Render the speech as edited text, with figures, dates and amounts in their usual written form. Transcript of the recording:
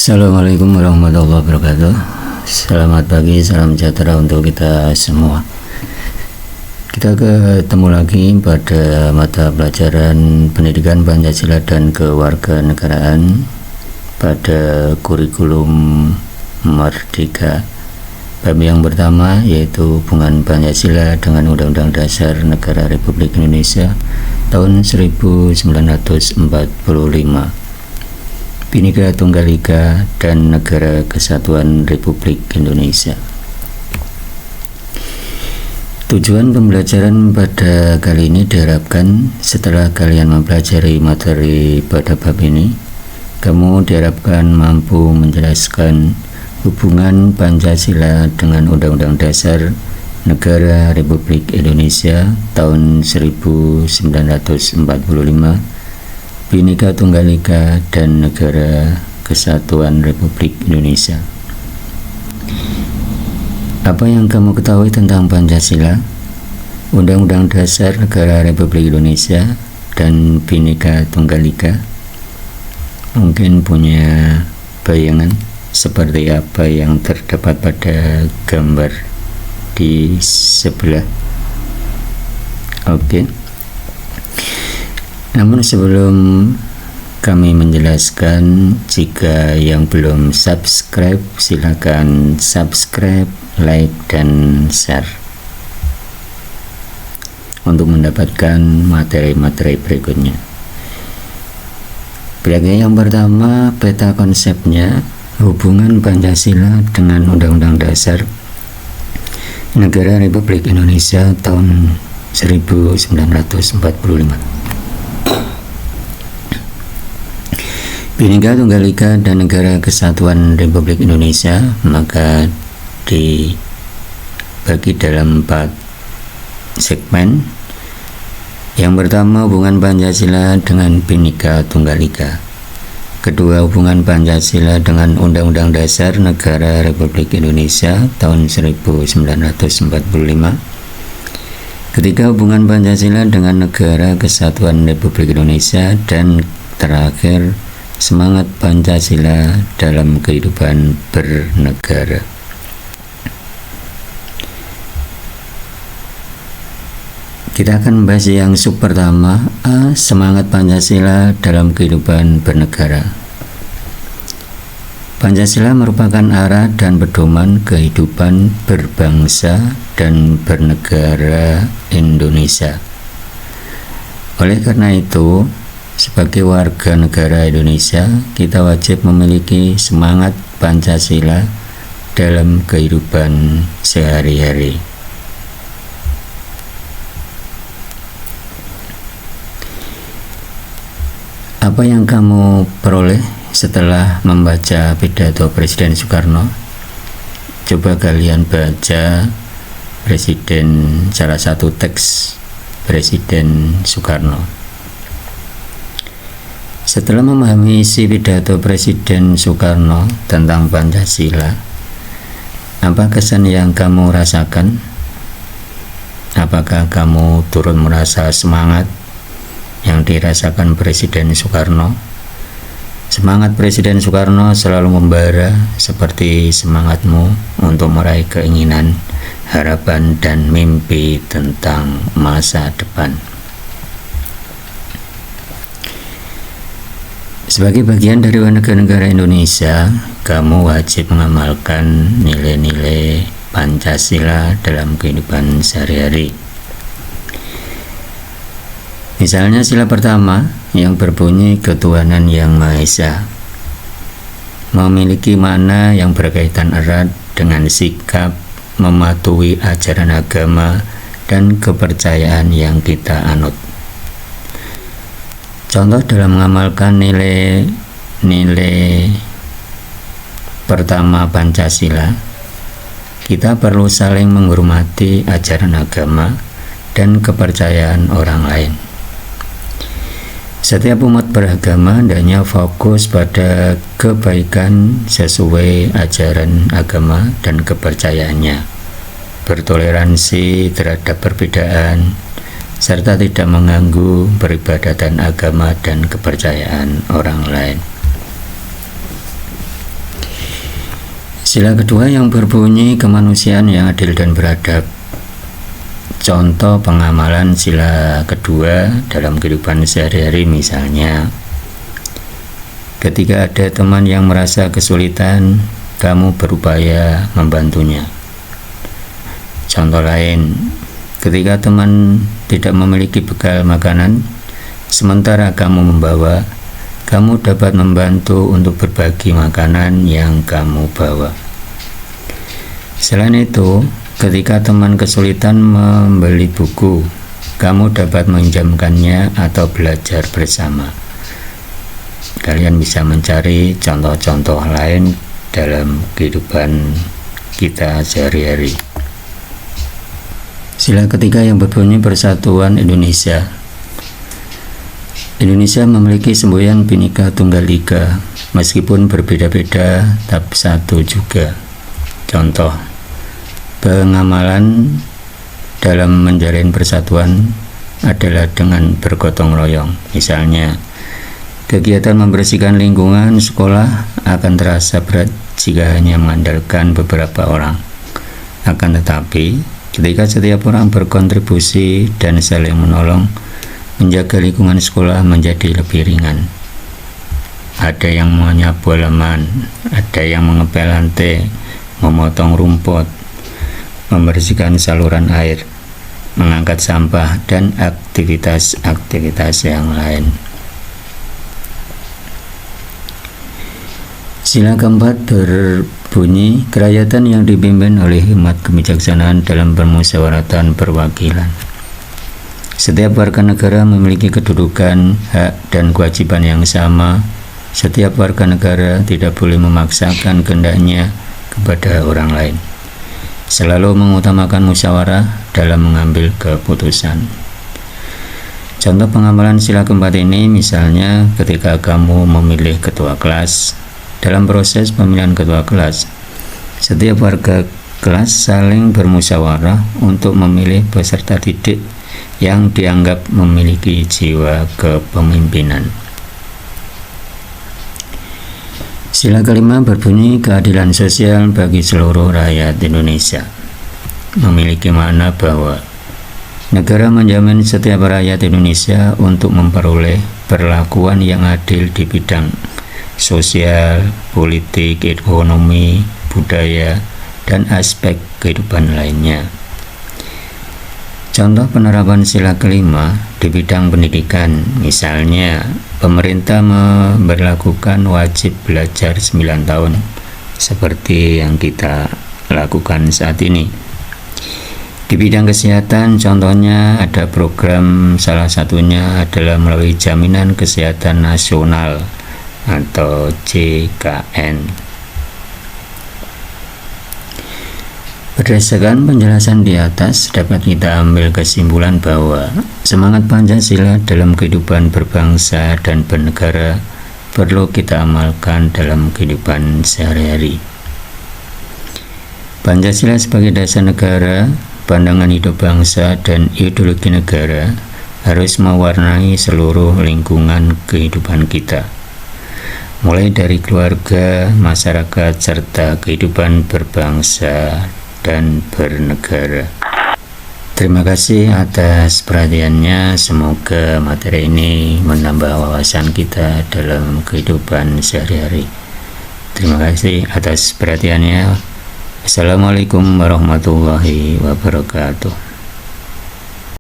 Assalamualaikum warahmatullahi wabarakatuh. Selamat pagi, salam sejahtera untuk kita semua. Kita ketemu lagi pada mata pelajaran Pendidikan Pancasila dan Kewarganegaraan pada kurikulum Merdeka. Bab yang pertama yaitu hubungan Pancasila dengan Undang-Undang Dasar Negara Republik Indonesia tahun 1945. Bhinneka Tunggal Ika dan Negara Kesatuan Republik Indonesia. Tujuan pembelajaran pada kali ini diharapkan setelah kalian mempelajari materi pada bab ini, kamu diharapkan mampu menjelaskan hubungan Pancasila dengan Undang-Undang Dasar Negara Republik Indonesia tahun 1945, Bhinneka Tunggal Ika dan Negara Kesatuan Republik Indonesia. Apa yang kamu ketahui tentang Pancasila, Undang-Undang Dasar Negara Republik Indonesia, dan Bhinneka Tunggal Ika? Mungkin punya bayangan seperti apa yang terdapat pada gambar di sebelah. Oke. Namun sebelum kami menjelaskan, jika yang belum subscribe, silakan subscribe, like, dan share untuk mendapatkan materi-materi berikutnya. Berikutnya yang pertama, peta konsepnya, hubungan Pancasila dengan Undang-Undang Dasar Negara Republik Indonesia tahun 1945. Bhinneka Tunggal Ika dan Negara Kesatuan Republik Indonesia maka dibagi dalam 4 segmen. Yang pertama, hubungan Pancasila dengan Bhinneka Tunggal Ika. Kedua, hubungan Pancasila dengan Undang-Undang Dasar Negara Republik Indonesia tahun 1945. Ketiga, hubungan Pancasila dengan Negara Kesatuan Republik Indonesia. Dan terakhir, semangat Pancasila dalam kehidupan bernegara. Kita akan membahas yang sub pertama, A. Semangat Pancasila dalam kehidupan bernegara. Pancasila merupakan arah dan pedoman kehidupan berbangsa dan bernegara Indonesia. Oleh karena itu, sebagai warga negara Indonesia, kita wajib memiliki semangat Pancasila dalam kehidupan sehari-hari. Apa yang kamu peroleh setelah membaca pidato Presiden Soekarno? Coba kalian baca salah satu teks Presiden Soekarno. Setelah memahami isi pidato Presiden Soekarno tentang Pancasila, apa kesan yang kamu rasakan? Apakah kamu turut merasa semangat yang dirasakan Presiden Soekarno? Semangat Presiden Soekarno selalu membara seperti semangatmu untuk meraih keinginan, harapan, dan mimpi tentang masa depan. Sebagai bagian dari warga negara Indonesia, kamu wajib mengamalkan nilai-nilai Pancasila dalam kehidupan sehari-hari. Misalnya sila pertama yang berbunyi ketuhanan yang Maha Esa memiliki makna yang berkaitan erat dengan sikap mematuhi ajaran agama dan kepercayaan yang kita anut. Contoh dalam mengamalkan nilai pertama Pancasila, kita perlu saling menghormati ajaran agama dan kepercayaan orang lain. Setiap umat beragama hendaknya fokus pada kebaikan sesuai ajaran agama dan kepercayaannya, bertoleransi terhadap perbedaan, serta tidak mengganggu peribadatan agama dan kepercayaan orang lain. Sila kedua yang berbunyi kemanusiaan yang adil dan beradab. Contoh pengamalan sila kedua dalam kehidupan sehari-hari, misalnya ketika ada teman yang merasa kesulitan, kamu berupaya membantunya. Contoh lain, ketika teman tidak memiliki bekal makanan, sementara kamu membawa, kamu dapat membantu untuk berbagi makanan yang kamu bawa. Selain itu, ketika teman kesulitan membeli buku, kamu dapat meminjamkannya atau belajar bersama. Kalian bisa mencari contoh-contoh lain dalam kehidupan kita sehari-hari. Sila ketiga yang berbunyi Persatuan Indonesia. Indonesia memiliki semboyan Bhinneka Tunggal Ika, meskipun berbeda-beda tapi satu juga. Contoh pengamalan dalam menjalin persatuan adalah dengan bergotong royong. Misalnya, kegiatan membersihkan lingkungan sekolah akan terasa berat jika hanya mengandalkan beberapa orang. Akan tetapi, ketika setiap orang berkontribusi dan saling menolong, menjaga lingkungan sekolah menjadi lebih ringan. Ada yang menyapu halaman, ada yang mengepel lantai, memotong rumput, membersihkan saluran air, mengangkat sampah, dan aktivitas-aktivitas yang lain. Sila keempat berbunyi kerakyatan yang dipimpin oleh hikmat kebijaksanaan dalam permusyawaratan perwakilan. Setiap warga negara memiliki kedudukan, hak, dan kewajiban yang sama. Setiap warga negara tidak boleh memaksakan kehendaknya kepada orang lain. Selalu mengutamakan musyawarah dalam mengambil keputusan. Contoh pengamalan sila keempat ini misalnya ketika kamu memilih ketua kelas. Dalam proses pemilihan ketua kelas, setiap warga kelas saling bermusyawarah untuk memilih peserta didik yang dianggap memiliki jiwa kepemimpinan. Sila kelima berbunyi keadilan sosial bagi seluruh rakyat Indonesia. Memiliki makna bahwa negara menjamin setiap rakyat Indonesia untuk memperoleh perlakuan yang adil di bidang sosial, politik, ekonomi, budaya, dan aspek kehidupan lainnya. Contoh penerapan sila kelima di bidang pendidikan, misalnya pemerintah memberlakukan wajib belajar 9 tahun seperti yang kita lakukan saat ini. Di bidang kesehatan, contohnya ada program, salah satunya adalah melalui Jaminan Kesehatan Nasional atau JKN. Berdasarkan penjelasan di atas, dapat kita ambil kesimpulan bahwa semangat Pancasila dalam kehidupan berbangsa dan bernegara perlu kita amalkan dalam kehidupan sehari-hari. Pancasila sebagai dasar negara, pandangan hidup bangsa, dan ideologi negara harus mewarnai seluruh lingkungan kehidupan kita, mulai dari keluarga, masyarakat, serta kehidupan berbangsa dan bernegara. Terima kasih atas perhatiannya. Semoga materi ini menambah wawasan kita dalam kehidupan sehari-hari. Terima kasih atas perhatiannya. Assalamualaikum warahmatullahi wabarakatuh.